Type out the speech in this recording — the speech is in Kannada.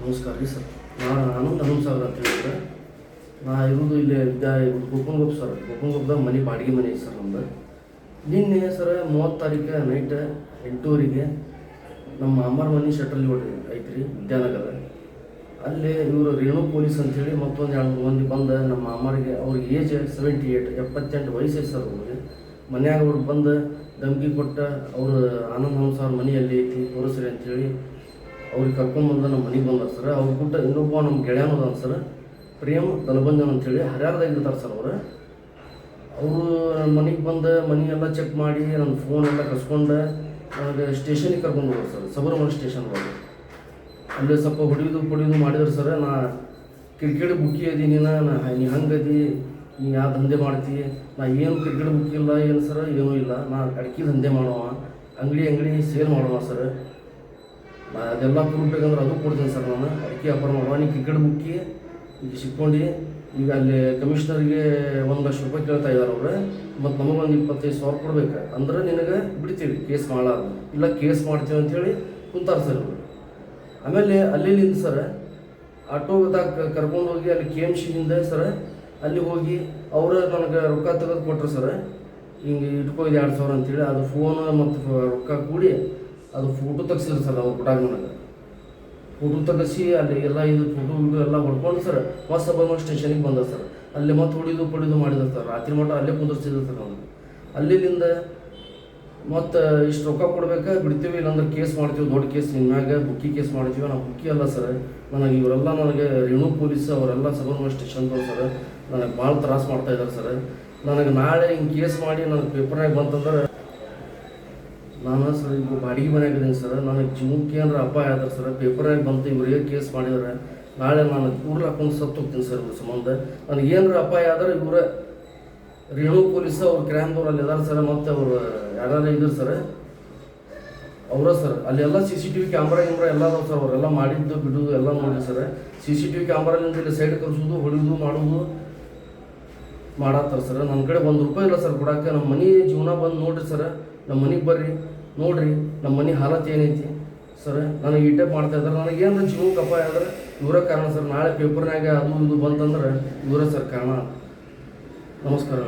ನಮಸ್ಕಾರ ರೀ ಸರ್. ಆನಂದ್ ಸಾಗರ್ ಅಂತ ಹೇಳಿದ್ರೆ ನಾ ಇರೋದು ಇಲ್ಲಿ ಗೋಪನ್ಗೊಪ್ಪ ಸರ್. ಗೋಪನ್ಗೊಪ್ಪದಾಗ ಮನೆ ಬಾಡಿಗೆ ಮನೆ ಐತೆ ಸರ್ ನಮ್ಮದು. ನಿನ್ನೆ ಸರ್ 30 ತಾರೀಕು ನೈಟ್ 8:00 ನಮ್ಮ ಮಾಮಾರ ಮನೆ ಶಟಲ್ ಐತ್ರಿ ವಿದ್ಯಾನಗರ. ಅಲ್ಲಿ ಇವರು ರೇಣು ಪೊಲೀಸ್ ಅಂಥೇಳಿ ಮತ್ತೊಂದು 2 ಮಂದಿ ಬಂದು ನಮ್ಮ ಮಾಮಾರಿಗೆ ಅವ್ರಿಗೆ ಏಜ್ 78 ವಯಸ್ಸು ಐತೆ ಸರ್. ಅವ್ರಿಗೆ ಮನ್ಯಾಗ ಅವ್ರು ಬಂದು ಧಮಕಿ ಕೊಟ್ಟ ಅವರು ಆನಂದ್ ಸಾಗರ್ ಮನೆಯಲ್ಲಿ ಐತಿ ತೋರಿಸ್ರಿ ಅಂಥೇಳಿ ಅವ್ರಿಗೆ ಕರ್ಕೊಂಡ್ಬಂದು ನಮ್ಮ ಮನೆಗೆ ಬಂದಾರ ಸರ್. ಅವ್ರು ಬಿಟ್ಟ ಇನ್ನೊಬ್ಬ ನಮ್ಮ ಗೆಳೆಯನದ ಸರ್, ಪ್ರೇಮ್ ದಲಬಂಜನ್ ಅಂತೇಳಿ ಹರ್ಯಾರದಾಗಿರ್ತಾರೆ ಸರ್. ಅವರು ಮನೆಗೆ ಬಂದು ಮನೆಯೆಲ್ಲ ಚೆಕ್ ಮಾಡಿ ನನ್ನ ಫೋನ್ ಎಲ್ಲ ಕಸ್ಕೊಂಡು ನನಗೆ ಸ್ಟೇಷನಿಗೆ ಕರ್ಕೊಂಡು ಹೋಗೋರು ಸರ್, ಸಬರಮತಿ ಸ್ಟೇಷನ್ ಒಳಗೆ. ಅಲ್ಲಿ ಸ್ವಲ್ಪ ಹೊಡಿಯೋದು ಮಾಡಿದ್ರು ಸರ್. ನಾ ಕ್ರಿಕೆಟ್ ಬುಕ್ಕಿ ಅದೀನಿ, ನೀ ಹಂಗದಿ, ನೀ ಯಾವ ದಂಧೆ ಮಾಡ್ತೀವಿ? ನಾ ಏನು ಕ್ರಿಕೆಟ್ ಬುಕ್ ಇಲ್ಲ, ಏನು ಸರ್ ಏನೂ ಇಲ್ಲ. ನಾ ಅಡಿಕೆ ದಂಧೆ ಮಾಡೋವ, ಅಂಗಡಿ ಸೇಲ್ ಮಾಡೋವ ಸರ್. ನಾ ಅದೆಲ್ಲ ಪ್ರೂಫ್ ಬೇಕಂದ್ರೆ ಅದು ಕೊಡ್ತೀನಿ ಸರ್. ನಾನು ಅಡಿಕೆ ವ್ಯಾಪಾರ ಮಾಡುವ, ನೀ ಕ್ರಿಕೆಟ್ ಬುಕ್ಕಿ ಈಗ ಸಿಕ್ಕೊಂಡು ಈಗ ಅಲ್ಲಿ ಕಮಿಷ್ನರ್ಗೆ 1 ಲಕ್ಷ ರೂಪಾಯಿ ಕೇಳ್ತಾ ಇದ್ದಾರೆ ಅವ್ರು. ಮತ್ತು ನಮಗೊಂದು 25,000 ಕೊಡ್ಬೇಕು ಅಂದ್ರೆ ನಿನಗೆ ಬಿಡ್ತೀವಿ, ಕೇಸ್ ಮಾಡಲ್ಲ, ಇಲ್ಲ ಕೇಸ್ ಮಾಡ್ತೀವಿ ಅಂಥೇಳಿ ಕುಂತಾರೆ ಸರ್ ಇವರು. ಆಮೇಲೆ ಅಲ್ಲಿಂದ ಸರ್ ಆಟೋದಾಗ ಕರ್ಕೊಂಡು ಹೋಗಿ ಅಲ್ಲಿ KMCಯಿಂದ ಸರ್ ಅಲ್ಲಿ ಹೋಗಿ ಅವರು ನನಗೆ ರೊಕ್ಕ ತೆಗೆದು ಕೊಟ್ಟರು ಸರ್. ಹಿಂಗೆ ಇಟ್ಕೋದು 2,000 ಅಂತೇಳಿ ಅದು ಫೋನು ಮತ್ತು ರೊಕ್ಕ ಕೂಡಿ ಅದು ಫೋಟೋ ತೆಗ್ಸಿದ್ರು ಸರ್. ಅವ್ರು ಕೊಟ್ಟಾಗ ನನಗೆ ಫೋಟೋ ತೆಗೆಸಿ ಅಲ್ಲಿ ಎಲ್ಲ ಇದು ಫೋಟೋ ಎಲ್ಲ ಹೊಡ್ಕೊಂಡು ಸರ್ ಸಬರಮತಿ ಸ್ಟೇಷನಿಗೆ ಬಂದ ಸರ್. ಅಲ್ಲಿ ಮತ್ತೆ ಹೊಡಿದು ಮಾಡಿದ್ರು ಸರ್. ರಾತ್ರಿ ಮಟ್ಟ ಅಲ್ಲೇ ಕುಂದಿರ್ಸಿದ್ರು ಸರ್ ಅವ್ನು. ಅಲ್ಲಿಂದ ಮತ್ತು ಇಷ್ಟು ರೊಕ್ಕ ಕೊಡ್ಬೇಕಾ ಬಿಡ್ತೀವಿ, ಇಲ್ಲಾಂದ್ರೆ ಕೇಸ್ ಮಾಡ್ತೀವಿ, ದೊಡ್ಡ ಕೇಸ್ ನಿಮ್ಮಾಗ ಬುಕ್ಕಿ ಕೇಸ್ ಮಾಡ್ತೀವಿ. ನಾವು ಬುಕ್ಕಿ ಅಲ್ಲ ಸರ್, ನನಗೆ ಇವರೆಲ್ಲ ನನಗೆ ರೇಣು ಪೊಲೀಸ್ ಅವರೆಲ್ಲ ಸಬರಮತಿ ಸ್ಟೇಷನ್ದವ್ರು ಸರ್ ನನಗೆ ಭಾಳ ತ್ರಾಸ ಮಾಡ್ತಾಯಿದ್ದಾರೆ ಸರ್. ನನಗೆ ನಾಳೆ ಹಿಂಗೆ ಕೇಸ್ ಮಾಡಿ ನನಗೆ ಪೇಪರ್ನಾಗ ಬಂತಂದ್ರೆ ನಾನು ಸರ್ ಈಗ ಬಾಡಿಗೆ ಮನೆಯಾಗಿದ್ದೀನಿ ಸರ್. ನನಗೆ ಜೀವಕ್ಕೆ ಏನಾರ ಅಪಾಯ ಆದ್ರೆ ಸರ್ ಪೇಪರ್ನಾಗ ಬಂತು ಇವರಿಗೆ ಕೇಸ್ ಮಾಡಿದರೆ ನಾಳೆ ನಾನು ಕೂರ್ಲು ಹಾಕೊಂಡು ಸತ್ತು ಹೋಗ್ತೀನಿ ಸರ್. ಇವ್ರ ಸಂಬಂಧ ನನಗೆ ಏನಾರ ಅಪಾಯ ಆದ್ರೆ ಇವರ ರೇಣು ಪೊಲೀಸ್ ಅವ್ರು ಕ್ರೈಮ್ದವ್ರು ಅಲ್ಲಿ ಇದಾರೆ ಸರ್. ಮತ್ತು ಅವರು ಯಾರು ಇದ್ರು ಸರ್ ಅವರ ಸರ್. ಅಲ್ಲೆಲ್ಲ CCTV ಕ್ಯಾಮ್ರಾ ಎಲ್ಲ ಅದಾವೆ ಸರ್. ಅವರೆಲ್ಲ ಮಾಡಿದ್ದು ಬಿಡೋದು ಎಲ್ಲ ನೋಡಿ ಸರ್. CCTV ಕ್ಯಾಮ್ರಾಲಿಂದ ಇಲ್ಲಿ ಸೈಡ್ ಕರ್ಸೋದು, ಹೊಡಿಯೋದು, ಮಾಡೋದು ಮಾಡತ್ತಾರೆ ಸರ್. ನನ್ನ ಕಡೆ ₹1 ಇಲ್ಲ ಸರ್ ಕೊಡೋಕ್ಕೆ. ನಮ್ಮ ಮನೆ ಜೀವನ ಬಂದು ನೋಡಿರಿ ಸರ್, ನಮ್ಮ ಮನೆಗೆ ಬರ್ರಿ ನೋಡಿರಿ, ನಮ್ಮ ಮನೆ ಹಾಲತ್ ಏನೈತಿ ಸರ್. ನನಗೆ ಈ ಟೈಪ್ ಮಾಡ್ತಾಯಿದ್ದಾರೆ. ನನಗೇನು ಜೀವಕ್ಕೆ ಅಪಾಯ ಆದ್ರೆ ಇವರೇ ಕಾರಣ ಸರ್. ನಾಳೆ ಪೇಪರ್ನಾಗ ಅದು ಇದು ಬಂತಂದ್ರೆ ಇವರೇ ಸರ್ ಕಾರಣ. ನಮಸ್ಕಾರ.